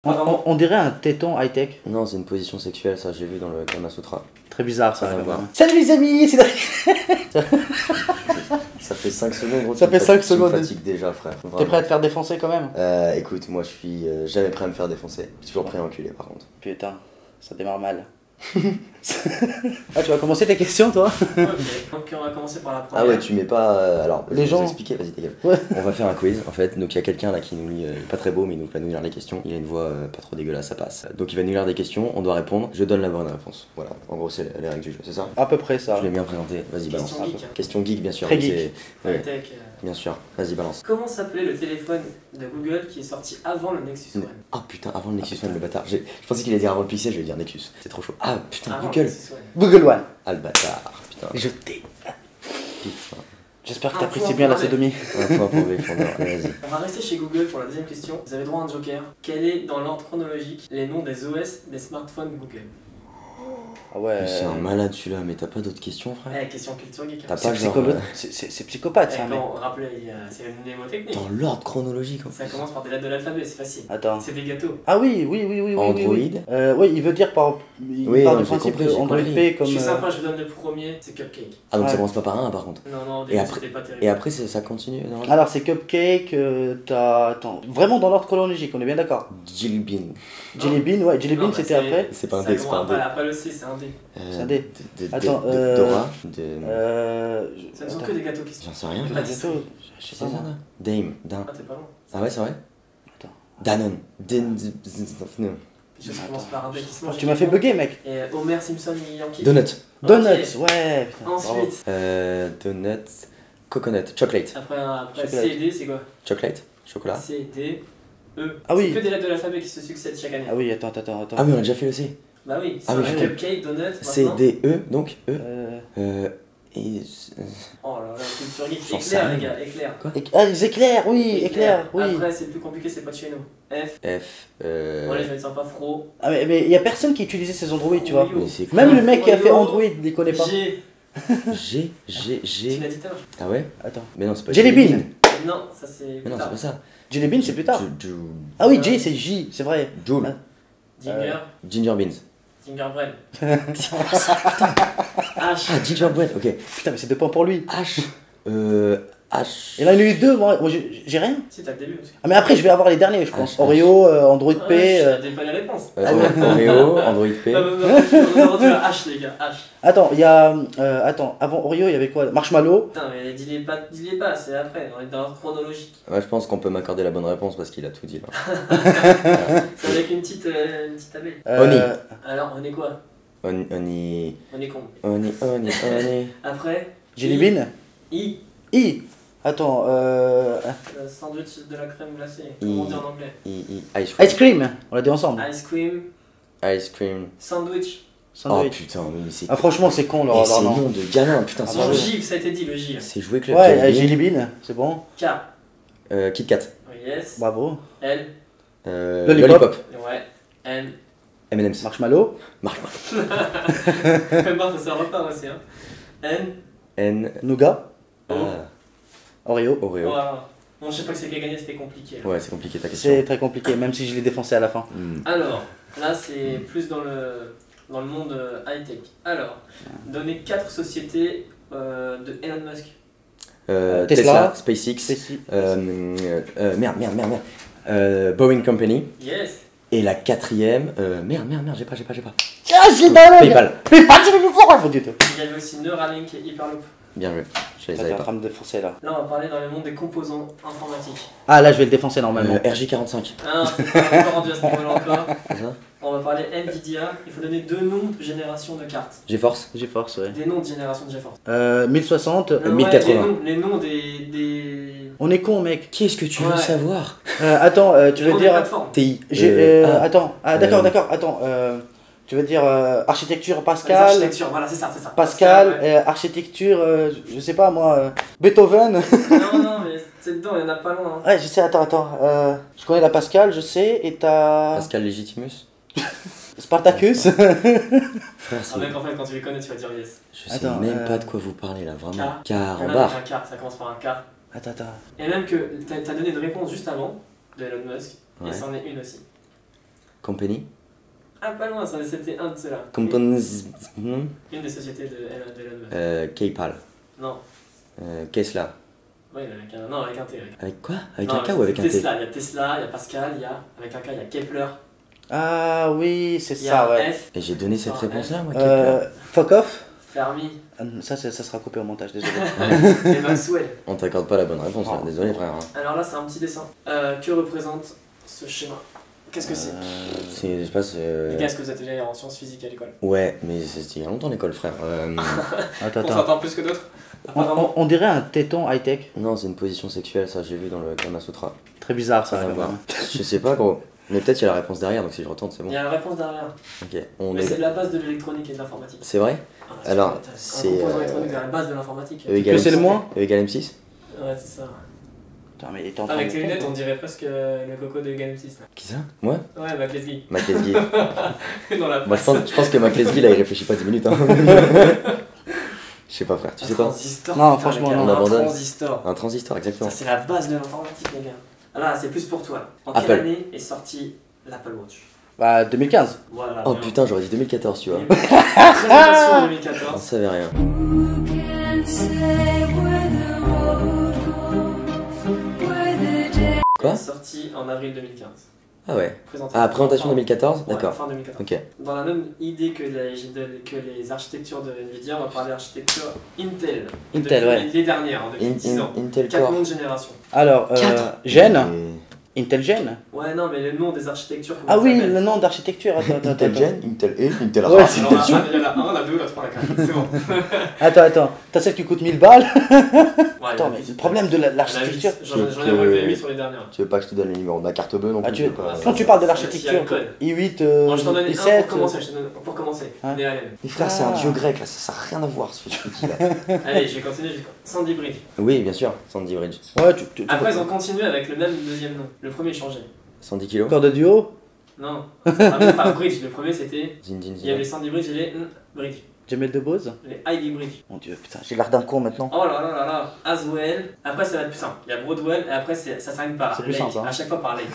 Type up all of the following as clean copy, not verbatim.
On dirait un téton high-tech. Non, c'est une position sexuelle, ça j'ai vu dans le Kama Sutra. Très bizarre ça. Rien à voir. Salut les amis, c'est Ça fait 5 secondes, gros. Ça fait 5 secondes. Tu me fatigues déjà, frère. T'es prêt à te faire défoncer quand même? Écoute, moi je suis jamais prêt à me faire défoncer. Je suis toujours prêt à enculer par contre. Putain, ça démarre mal. Ah, tu vas commencer tes questions toi? Ok, donc on va commencer par la première. Ah ouais, tu mets pas. Alors, Les je vais gens- vous expliquer, vas-y, ta gueule. Ouais. On va faire un quiz en fait. Donc il y a quelqu'un là qui nous lit, il est pas très beau, mais il nous va nous lire les questions. Il a une voix pas trop dégueulasse, ça passe. Donc il va nous lire des questions, on doit répondre. Je donne la bonne réponse. Voilà, en gros, c'est les règles du jeu, c'est ça? À peu près ça. Je l'ai bien présenté, vas-y, balance. Question geek, hein. Question geek, bien sûr. Très oui, geek. c'est- ouais, High-tech. bien sûr, vas-y, balance. Comment s'appelait le téléphone de Google qui est sorti avant le Nexus One? Ah putain, avant le Nexus One, le bâtard. Je pensais qu'il allait dire avant le Pixel, je vais dire Nexus. C'est trop chaud. Ah putain, Avant le Google. Nexus One. Google One. Ah le bâtard, putain. Je t'ai. Putain. J'espère que Un t'apprécies point bien la pour sodomie. Un point pour Gryffondor, vas-y. On va rester chez Google pour la deuxième question. Vous avez droit à un joker. Quel est, dans l'ordre chronologique, les noms des OS des smartphones Google? Ah ouais. C'est un malade celui-là, mais t'as pas d'autres questions, frère? Eh, question culture geek. T'as Hein. pas C'est genre, c'est psychopathe ça, Eh, mec. quand, rappelez, c'est une mnémotechnique. dans l'ordre chronologique en Ça fait. commence par des lettres de l'alphabet, c'est facile. Attends. C'est des gâteaux. Ah oui, oui, oui, oui, oui. Android. Oui, oui. Oui, il veut dire par. Il Oui, part non, du j'ai principe compris, que j'ai Android compris. P comme. Je suis sympa, je vous donne le premier, c'est Cupcake. Ah donc Ouais. ça commence pas par un par contre. Non, non, au Et début après- c'était pas terrible. Et après ça continue dans l'ordre. Alors c'est Cupcake, t'as. Attends. Vraiment dans l'ordre chronologique, on est bien d'accord. Jelly Bean. Jelly Bean, ouais, Jelly Non, Bean bah, c'était après. C'est pas un ça D, c'est pas un commence D. après le C, c'est un D. C'est un D. Attends, Dora. Ça ne sont Attends. que des gâteaux qui sont. J'en sais rien. Pas Gâteau, d'esprit. je sais C'est pas ça, moi. là Dame. Dame. Ah, t'es pas loin. Ah ouais, c'est vrai? Attends. Danone. Non. Des choses qui commencent par un D qui se mangent. Tu m'as fait bugger, mec. Et Homer Simpson Yankee. Donut. Ok. Donuts, ouais. Putain, bravo. Ensuite, Donut. Coconut. Chocolate. après Chocolat. C et D, c'est quoi? Chocolate. Chocolat. C, D, E. Ah oui. C'est que des lettres de l'alphabet qui se succèdent chaque année. Ah oui, attends. Ah oui, on a déjà fait le C. Bah oui, c'est Ah oui, un je cupcake, donut. C, maintenant. D, E. Donc E. Et. Oh là là, culture geek. J'en sais Éclair, rien. les gars, éclair. Ah, les éclairs, oui, éclairs, oui. Après, c'est plus compliqué, c'est pas de chez nous. F. F. Bon, allez, je vais être sympa, Fro. Ah, mais il y a personne qui utilisait ces Android, tu vois. Oui, Mais c'est quoi? Même le mec qui a fait Oyo. Android, il les connaît pas. G. G. Tu G. l'as dit tout à l'heure. Ah ouais? Attends. Mais non, c'est pas Jelly Bean. Non, ça c'est. Mais plus non, c'est tard. pas ça. Jelly Bean, c'est plus tard. Ju- Ah oui, J, c'est J, c'est vrai. Joule. Ginger. Ginger beans. Gingerbread. H. Ah, gingerbread, ok. Putain, mais c'est deux points pour lui. H. H. Il en a eu deux, moi j'ai rien. Si, t'as le début. Parce que... Ah, mais après, je vais avoir les derniers, je pense. H. Oreo, Android P. Ouais, je pas les réponses. Oreo, Android P. Non, on aurait dû la H, les gars. H. Attends, il y a. Attends, avant Oreo, il y avait quoi? Marshmallow. Putain, mais dis-les pas, c'est après. On est dans l'ordre chronologique. Ouais, je pense qu'on peut m'accorder la bonne réponse parce qu'il a tout dit là. C'est avec une petite abeille. Oni. Alors, on est quoi? Oni. On est con. Oni. Après, Jelly Bean. I. I. Attends, Le sandwich de la crème glacée. Comment on dit en anglais? Ice cream. Ice cream. On l'a dit ensemble. Ice cream. Ice cream. Sandwich. Oh Sandwich. putain, mais c'est. Ah, franchement, c'est con Et leur c'est nom. nom de gamin, putain, Ah, c'est bah Non, oui. joué. J, ça a été dit, le J. C'est joué que le Ouais, Jelly Jelly Bean, c'est bon. K. Bean. Kit Kat. Yes. Bravo. L. Lollipop. Lollipop. Ouais. N. M&M's. Marshmallow. Marc, ça repart aussi, hein. N. N. Nougat. O. Ah, Oreo. Oreo. Voilà. Bon, je sais pas que c'est qui a gagné, c'était compliqué. Là. Ouais, c'est compliqué ta question. C'est très compliqué, même si je l'ai défoncé à la fin. Hmm. Alors, là, c'est plus dans le monde high-tech. Alors, donnez 4 sociétés de Elon Musk. Tesla. Tesla, SpaceX, Spéci- merde. Boeing Company. Yes. Et la quatrième, merde, j'ai pas. Ah, je l'ai pas là. PayPal. PayPal, je l'ai plus fort, faut dire. Il y avait aussi Neuralink et Hyperloop. Bien joué, je les T'es avais en pas. train de me défoncer là. Là, on va parler dans le monde des composants informatiques. Ah, là, je vais le défoncer normalement. RJ45, Ah, c'est pas encore rendu à ce niveau-là encore. c'est ça? On va parler Nvidia. Il faut donner 2 noms de génération de cartes. GeForce. GeForce, ouais. Des noms de génération de GeForce. 1060. Non, ouais, 1080. les noms des... On est con, mec. Qu'est-ce que tu veux Ouais. savoir? Attends, tu les veux noms des dire. plateformes. TI. Attends. Ah, d'accord. Attends. Tu veux dire architecture Les Pascal. architectures, voilà, c'est ça. Pascal, ouais. architecture, je sais pas moi, Beethoven. Non, mais c'est dedans, il y en a pas loin. Hein. Ouais, je sais, attends. Je connais la Pascal, je sais, et t'as. Pascal Legitimus. Spartacus. Frère, Ah, mec, en fait, quand tu les connais, tu vas dire yes. je sais Attends, même pas de quoi vous parlez là, vraiment. K. Car Il y en en a barre. avec un K, ça commence par un K. Attends. Et même que t'as donné une réponse juste avant de Elon Musk, Ouais. et c'en est une aussi. Company. Ah, pas loin, c'était un de ceux-là. Company. Une des sociétés de Elon Musk. Kaypal. Non. Tesla. Oui, non, avec un T. Avec quoi? Avec Non, un K ou avec un T? Tesla, il y a Tesla, il y a Pascal, il y a, avec un K, il y a Kepler. Ah oui, c'est Il y ça, a ouais. F, Et j'ai donné cette Non, réponse-là, moi, Kepler. Fuck off. Fermi Ça sera coupé au montage, désolé. et Maxwell. On t'accorde pas la bonne réponse, là. Désolé, frère. Alors là, c'est un petit dessin. Que représente ce schéma? Qu'est-ce que c'est? C'est, je passe. Les gars, est-ce que vous êtes déjà en sciences physiques à l'école? Ouais, mais c'était il y a longtemps l'école, frère. Attends, On attends. s'entend plus que d'autres? On dirait un téton high-tech. Non, c'est une position sexuelle, ça, j'ai vu dans le Kama Sutra. Très bizarre ça. Rien à quand voir. même. Je sais pas, gros. Mais peut-être il y a la réponse derrière, donc si je retente, c'est Il bon. y a la réponse derrière. Ok, on Mais est. c'est de la base de l'électronique et de l'informatique. C'est vrai? Ah, Alors, un c'est, composant électronique, c'est la base de l'informatique. E égale Que c'est le M6. moins E égale M6? Ouais, c'est ça. Putain, mais il est en train Avec de- tes lunettes, on dirait presque le coco de Game 6. Là. Qui ça? Moi? Ouais, McLesky. McLesguy. Dans la Moi, je pense que McLesguy, là, il réfléchit pas 10 minutes. Hein. Je sais pas, frère. Tu sais toi? Transistor. Non, putain, franchement, les gars, non. On un abandonne. transistor. Un transistor, exactement. Ça, c'est la base de l'informatique, les gars. Ah là, c'est plus pour toi. Là. En Apple. quelle année est sorti l'Apple Watch? Bah, 2015. Voilà. Oh bien. putain, j'aurais dit 2014, tu vois. Présentation en On 2014. savait rien. Who can say where the road goes, where the day Quoi? Sorti en avril 2015. Ah ouais. Présentation. Ah, présentation 2014? Ouais, D'accord. fin 2014. Ok. Dans la même idée que les architectures de Nvidia, on va parler d'architecture Intel. Intel, Depuis ouais. Les dernières, hein, depuis 10 ans. Intel 4 Core. noms de génération. Alors, Quatre. Gène. Et- Intel Gène. Ouais, non, mais le nom des architectures. comment Ah ça oui, s'appelle le nom d'architecture. Attends, Intel attends. Gen, Intel E, Intel Ouais, Ra, c'est- Alors, Intel Sud. il y en a la 1, la 2, la 3, la 4. C'est bon. Attends. T'as celle qui coûte 1000 balles. Ouais, Attends, mais le problème de l'architecture. J'en ai relevé 8 sur les dernières. Tu veux pas que je te donne le numéro de ma carte bleue non Ah, plus? tu je veux- veux pas- Quand tu parles de Il y a l'architecture, le code. i8, Bon, je t'en donne un i7. pour commencer. Je te donne pour commencer. Hein DLM. Mais frère, c'est un Ah. dieu grec là, ça a rien à voir ce que tu dis là. Allez, je vais continuer. Sandy Bridge. Oui, bien sûr, 110 Bridge. Ouais, tu Après, ils ont continué avec le même deuxième nom. Le premier changé. 110 kilos. Encore de duo. Non, ça même pas Bridge. Le premier, c'était. Zin, zin, Il y avait les zin. Sandy Bridge et les Bridge. Jamel Debbouze. Les Ivy Bridge. Mon dieu, putain, j'ai l'air d'un con maintenant. Oh là là là là. Aswell. Après, ça va être plus simple. Il y a Broadwell et après, ça s'arrête par C'est plus Lake. simple, hein. À chaque fois par Lake.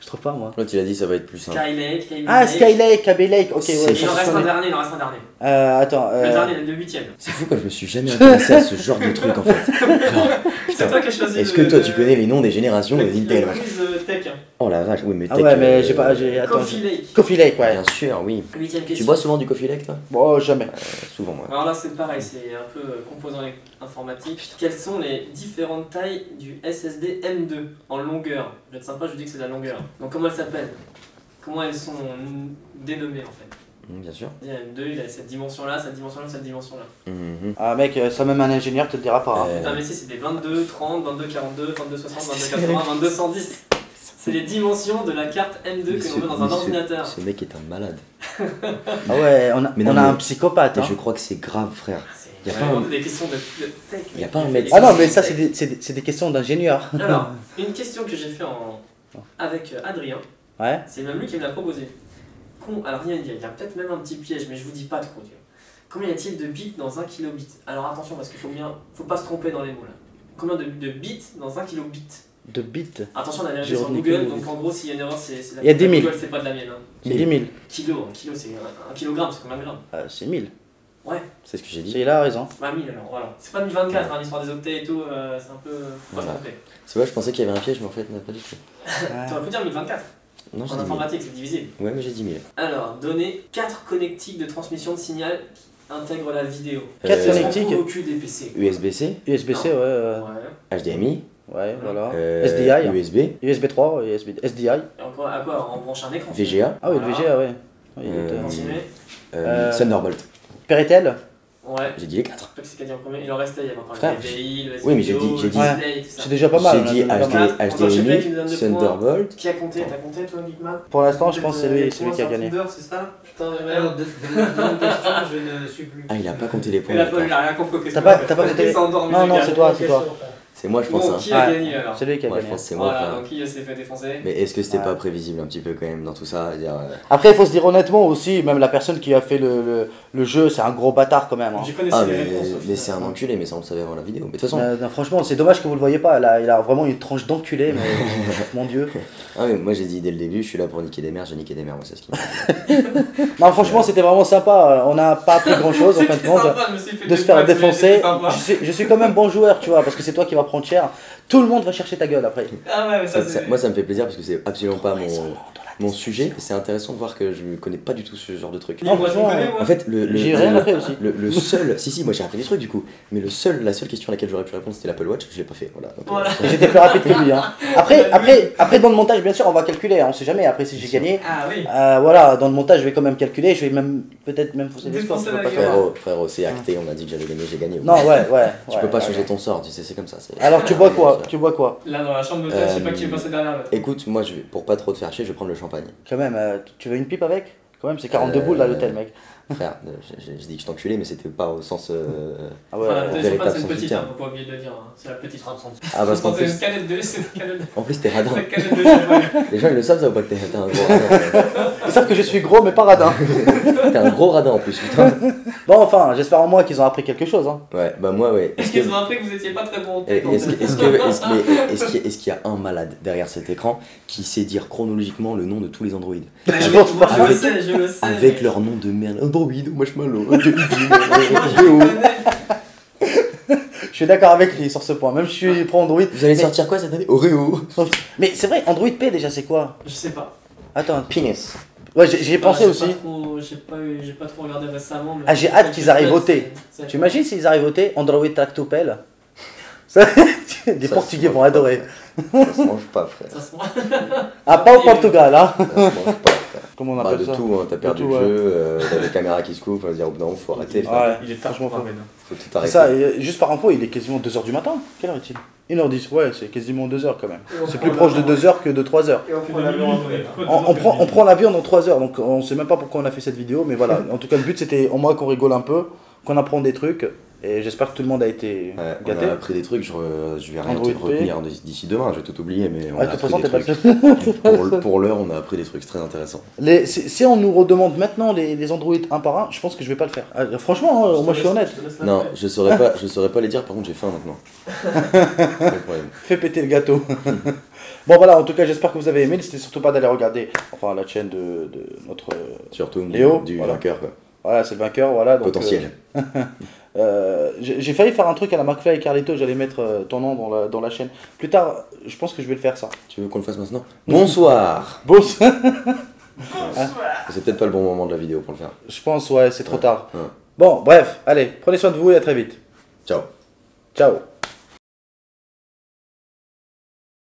Je trouve pas moi. L'autre il a dit ça va être plus simple. Skylake, KB Ah, Lake. Skylake, KB Lake. Ok, C'est- ouais. Il ça, en je reste un connais. dernier, il en reste un dernier. Attends. Le dernier, le 8ème. C'est fou comme je me suis jamais intéressé à ce genre de truc en fait. Genre, C'est toi qui as choisi. est-ce que toi tu connais les noms des générations le des Intel? quiz tech. Hein. Oh la vache, oui mais Ah tech, ouais, mais j'ai pas. Attends. Coffee Lake. Coffee Lake, ouais. Bien sûr, oui. 8ème Tu question. bois souvent du coffee lake toi? Bon, jamais. Souvent moi. Alors là, c'est pareil, c'est un peu composant informatique. Quelles sont les différentes tailles du SSD M2 en longueur? Je vais être sympa, je vous dis que c'est de la longueur. Donc, comment elles s'appellent? Comment elles sont dénommées en fait? Bien sûr. Il y a M2, il a cette dimension-là, cette dimension-là, cette dimension-là. Mhm. Ah, mec, ça même un ingénieur te le dira pas. hein. Putain, mais si, c'est des 22, 30, 22, 42, 22, 60, 22, 80, 22, 110. C'est les dimensions de la carte M2 Mais que ce- l'on met dans un mais ce- ordinateur. Ce mec est un malade. Ah ouais, Mais non, on a mais- un psychopathe. Et Hein. je crois que c'est grave, frère. C'est Y a pas vraiment un- des questions de tech. Y a pas un mec. médecin. Ah non, mais ça, c'est des questions d'ingénieur. Alors, une question que j'ai fait avec Adrien, Ouais. c'est même lui qui me l'a proposé. Alors il y a peut-être même un petit piège, mais je vous dis pas trop. Tu vois. Combien y a-t-il de bits dans 1 kilobit? Alors attention, parce qu'il faut pas se tromper dans les mots là. Combien de bits dans 1 kilobit? De bits. Attention, on a vérifié J'ai sur retenu Google, que- donc en gros, s'il y a une erreur, c'est la Il y a 10 000. Google, c'est pas de la mienne. Hein. C'est 10 000. Kilo, c'est un kilogramme, c'est comme un gramme. C'est 1000. Ouais, C'est ce que j'ai dit. C'est il a raison. bah 1000 alors, voilà. C'est pas 1024, hein, l'histoire des octets et tout, c'est un peu. Faut pas se Voilà. tromper. C'est vrai, je pensais qu'il y avait un piège, mais en fait, non, pas du tout. T'aurais pu dire 1024. Non, j'ai En dit 1000. informatique, c'est divisible. Ouais, mais j'ai dit 1000. Alors, donner 4 connectiques de transmission de signal qui intègrent la vidéo. Quatre Ça se connectiques. retrouve au cul des PC. USB-C, USB-C, ouais. Ouais. HDMI, Ouais, voilà. euh, SDI. USB, USB 3, SDI. Et encore, à quoi? On branche un écran. VGA, Ah oui, le Voilà. VGA, ouais. Oui, Continuez. Thunderbolt. Péritel. Ouais. J'ai dit les 4. Je sais pas que c'est qu'a dit en premier. Il en restait, il y avait encore Frère, le VI, le oui, mais j'ai SDO, dit- j'ai le dit- display, tout ça. C'est déjà pas mal. J'ai dit on a déjà pas mal. HDMI, Thunderbolt. Qui a compté? T'as compté toi, Geekman? Pour l'instant, je pense que c'est lui qui a gagné. C'est ça? Putain, de Alors, merde. deuxième question, je ne suis plus. Ah, il a pas compté les points. Il a pas d'accord. rien compris. T'as pas compté les- Il s'est endormi, Non, le non, gars. c'est toi, c'est toi. C'est moi, je pense. Bon, Hein. qui a Ouais. gagné alors? C'est lui qui a Moi, je gagné. pense que c'est moi. Voilà, frère. donc qui s'est fait défoncer? Mais est-ce que c'était Ouais. pas prévisible un petit peu quand même dans tout ça dire, Après, il faut se dire honnêtement aussi, même la personne qui a fait le jeu, c'est un gros bâtard quand même. Hein. Je connaissais Ah, les mais, réponses. au mais final. c'est un enculé, mais ça on le savait avant la vidéo. Mais de toute façon, Non, franchement, c'est dommage que vous le voyez pas. Là, il a vraiment une tranche d'enculé, mais mon dieu. ah, mais moi j'ai dit dès le début, je suis là pour niquer des mères, j'ai niqué des mères, moi c'est ce qui m'a Non, franchement, c'était vraiment sympa. On n'a pas appris grand chose en fin de C'était compte. sympa, je me suis fait De se des faire potes, mais défoncer. c'était sympa. Je suis quand même bon joueur, tu vois, parce que c'est toi qui vas prendre cher. Tout le monde va chercher ta gueule après. Ah ouais, mais ça Ça, c'est. moi ça me fait plaisir parce que c'est absolument pas mon sujet et c'est intéressant de voir que je ne connais pas du tout ce genre de truc. Livre, tu franchement, connais, moi? En fait, J'ai rien appris aussi. le seul, si, moi j'ai appris des trucs du coup, mais la seule question à laquelle j'aurais pu répondre c'était l'Apple Watch, je l'ai pas fait. Voilà. Donc, Voilà. Et j'étais plus rapide que lui. Hein. Après, dans le montage, bien sûr, on va calculer. Hein, on sait jamais. Après, si j'ai gagné, Ah oui. voilà, dans le montage, je vais quand même calculer. Je vais peut-être même fausser les scores. Défoncer je peux la pas gueule. faire. frérot, c'est acté, on m'a dit que j'avais gagné, j'ai gagné. Non, ouais. Tu peux pas changer ton sort, tu sais, c'est comme ça. Alors, tu bois quoi? Tu bois quoi? Là dans la chambre d'hôtel, je sais pas qui est passé derrière là. Écoute, moi je vais, pour pas trop te faire chier, je vais prendre le champagne. Quand même, tu veux une pipe avec? Quand même, c'est 42 boules là l'hôtel, mec. Frère, j'ai dit que je t'enculais, mais c'était pas au sens. Ah ouais. Voilà, en peut-être véritable c'est une sens du petite, terme. faut pas oublier de le dire. Hein. C'est la petite raison. Ah, parce qu'en C'est une plus, canette de. C'est une canette de. en plus t'es radin. La canette de champagne. Les gens ils le savent ça ou pas que t'es un gros radin. Ils savent que je suis gros, mais pas radin. T'es un gros radin en plus, putain. Bon, enfin, j'espère en moi qu'ils ont appris quelque chose. Hein. Ouais, bah moi ouais. Est-ce qu'ils ont appris que vous étiez pas très bon au Et tech, en Est-ce fait qu'il y a un malade derrière cet écran qui sait dire chronologiquement le nom de tous les androïdes Je pense pas. Je le sais, je le sais. avec mais- leur nom de merde? Android, marshmallow, Je suis d'accord avec lui sur ce point. Même si je suis pro Android. Vous allez Mais- sortir quoi cette année? Oreo. Mais c'est vrai, Android P déjà, c'est quoi? Je sais pas. Attends, Penis. ouais, j'y ai pensé J'ai aussi. J'ai pas trop regardé récemment. mais- Ah, j'ai hâte qu'ils arrivent au thé. C'est- Tu imagines s'ils arrivent au thé, Android Tractopelle? Ça, les Ça Portugais se vont mange adorer. pas, Ça se mange pas, frère. Ça se Ah, pas au Portugal, hein? Ça se mange pas, frère. Comment on Bah, appelle de ça? tout, hein, t'as perdu tout, le ouais. jeu, t'as des caméras qui se coupent, on va dire, oh, non, faut arrêter, frère. Ouais. Il est tard, je m'en fous. Faut tout C'est arrêter. ça, et juste par info, il est quasiment 2h du matin. Quelle heure est-il? 1h10, ouais, c'est quasiment 2h quand même. C'est plus proche de 2h que de 3h. Et on prend l'avion après. On prend l'avion dans 3 heures, donc on sait même pas pourquoi on a fait cette vidéo, mais voilà. En tout cas, le but c'était au moins qu'on rigole un peu, qu'on apprend des trucs, et j'espère que tout le monde a été Ouais, on gâté. a appris des trucs, je vais rien Android te retenir d'ici demain, je vais tout oublier, mais on Ouais, a de toute appris façon, des t'es pas le trucs. seul. Pour l'heure, on a appris des trucs très intéressants. Si on nous redemande maintenant les Android un par un, je pense que je vais pas le faire. Ah, franchement, hein, moi je suis honnête. Non, je saurais pas les dire, par contre j'ai faim maintenant. Pas de problème. Fais péter le gâteau. Bon voilà, en tout cas, j'espère que vous avez aimé. N'hésitez surtout pas d'aller regarder la chaîne de notre. Surtout Léo, du voilà. vainqueur, quoi. Voilà, c'est le vainqueur, voilà. Donc, Potentiel. j'ai failli faire un truc à la McFly et Carlito, j'allais mettre ton nom dans la chaîne. Plus tard, je pense que je vais le faire ça. Tu veux qu'on le fasse maintenant? Bonsoir. Bon, C'est peut-être pas le bon moment de la vidéo pour le faire. je pense, ouais, c'est trop tard. Ouais. Bon, bref, allez, prenez soin de vous et à très vite. Ciao. Ciao.